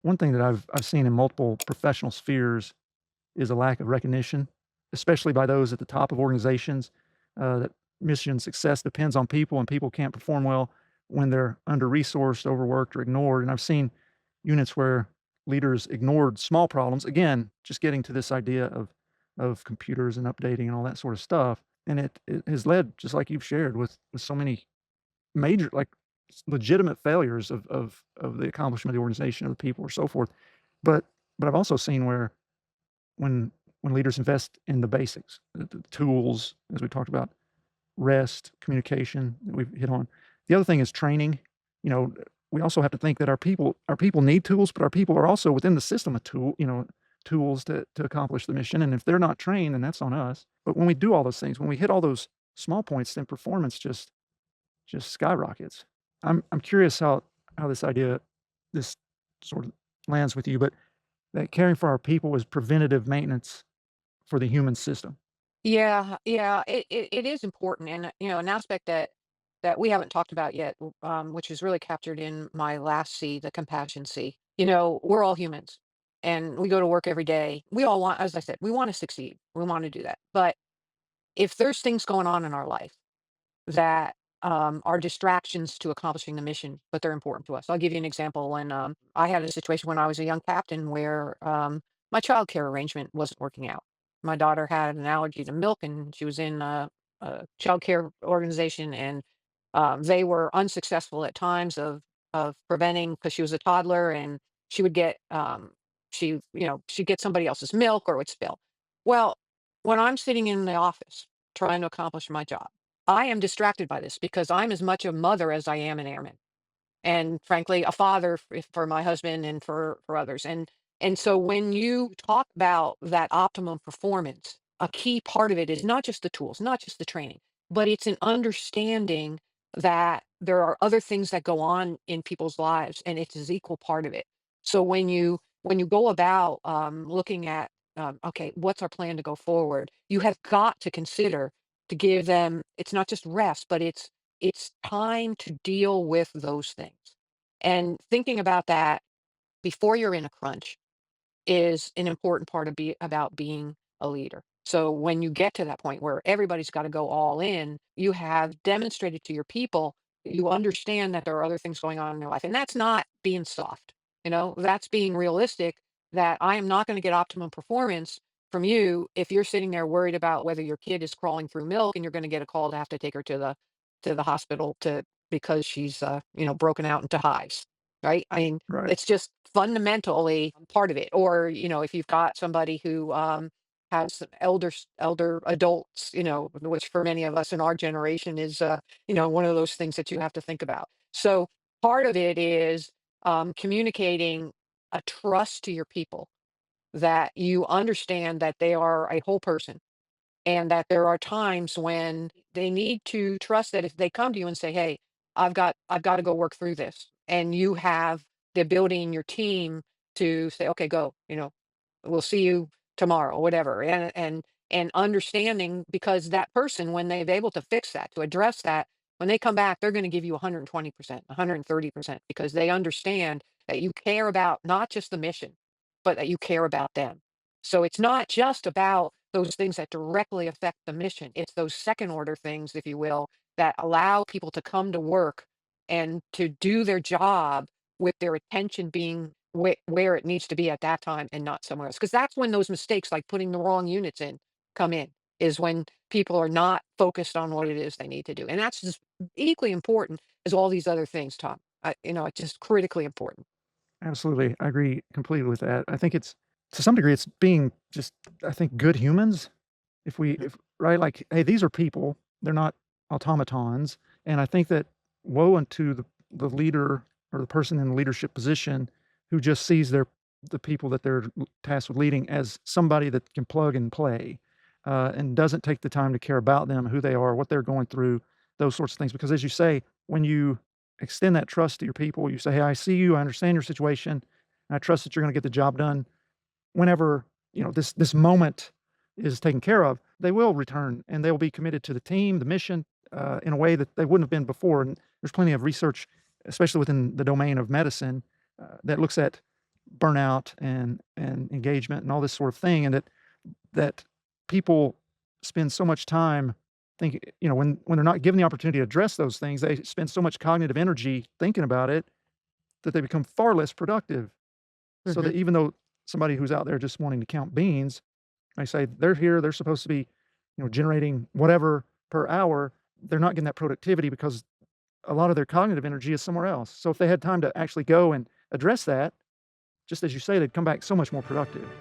One thing that I've seen in multiple professional spheres is a lack of recognition, especially by those at the top of organizations, that mission success depends on people, and people can't perform well when they're under-resourced, overworked, or ignored, and I've seen units where leaders ignored small problems, again, just getting to this idea of computers and updating and all that sort of stuff, and it has led, just like you've shared, with so many major, like, legitimate failures of the accomplishment of the organization, of the people, or so forth. But but I've also seen where when when leaders invest in the basics, the tools, as we talked about, rest, communication that we've hit on. The other thing is training. You know, we also have to think that our people need tools, but our people are also within the system a tool, tools to accomplish the mission. And if they're not trained, then that's on us. But when we do all those things, when we hit all those small points, then performance just skyrockets. I'm curious how this idea, this sort of lands with you, but that caring for our people is preventative maintenance for the human system. Yeah, yeah, it is important, and an aspect that we haven't talked about yet, which is really captured in my last C, the compassion C. We're all humans, and we go to work every day. We all want, as I said, we want to succeed. We want to do that. But if there's things going on in our life that are distractions to accomplishing the mission, but they're important to us. I'll give you an example. When I had a situation when I was a young captain where my childcare arrangement wasn't working out. My daughter had an allergy to milk, and she was in a childcare organization, and they were unsuccessful at times of preventing because she was a toddler, and she would get she'd get somebody else's milk or it would spill. Well, when I'm sitting in the office trying to accomplish my job, I am distracted by this because I'm as much a mother as I am an airman, and frankly, a father for my husband and for others. And so when you talk about that optimum performance, a key part of it is not just the tools, not just the training, but it's an understanding that there are other things that go on in people's lives, and it's an equal part of it. So when you go about looking at okay, what's our plan to go forward, you have got to consider to give them, it's not just rest, but it's time to deal with those things. And thinking about that before you're in a crunch is an important part of about being a leader. So when you get to that point where everybody's got to go all in, you have demonstrated to your people that you understand that there are other things going on in their life. And that's not being soft. That's being realistic, that I am not going to get optimum performance from you if you're sitting there worried about whether your kid is crawling through milk and you're going to get a call to have to take her to the hospital to because she's broken out into hives. Right? I mean, Right. it's just fundamentally part of it. Or, if you've got somebody who has some elder adults, which for many of us in our generation is, one of those things that you have to think about. So part of it is communicating a trust to your people that you understand that they are a whole person, and that there are times when they need to trust that if they come to you and say, "Hey, I've got to go work through this," and you have the ability in your team to say, "Okay, go," "We'll see you tomorrow," whatever. And understanding, because that person, when they're able to fix that, to address that, when they come back, they're going to give you 120%, 130%, because they understand that you care about not just the mission, but that you care about them. So it's not just about those things that directly affect the mission. It's those second order things, if you will, that allow people to come to work and to do their job with their attention being where it needs to be at that time and not somewhere else. Because that's when those mistakes, like putting the wrong units in, come in, is when people are not focused on what it is they need to do. And that's just equally important as all these other things, Tom. It's just critically important. Absolutely. I agree completely with that. I think it's, to some degree, it's being just, I think, good humans. Mhm. If right, like, hey, these are people, they're not automatons. And I think that woe unto the leader or the person in the leadership position who just sees the people that they're tasked with leading as somebody that can plug and play, and doesn't take the time to care about them, who they are, what they're going through, those sorts of things. Because as you say, when you extend that trust to your people, you say, "Hey, I see you, I understand your situation, and I trust that you're gonna get the job done whenever, this moment is taken care of," they will return, and they'll be committed to the team, the mission, in a way that they wouldn't have been before, and there's plenty of research, especially within the domain of medicine, that looks at burnout and engagement and all this sort of thing, and that people spend so much time thinking, when they're not given the opportunity to address those things, they spend so much cognitive energy thinking about it that they become far less productive. So Mhm. that even though somebody who's out there just wanting to count beans, they say they're here, they're supposed to be, generating whatever per hour, they're not getting that productivity because a lot of their cognitive energy is somewhere else. So if they had time to actually go and address that, just as you say, they'd come back so much more productive.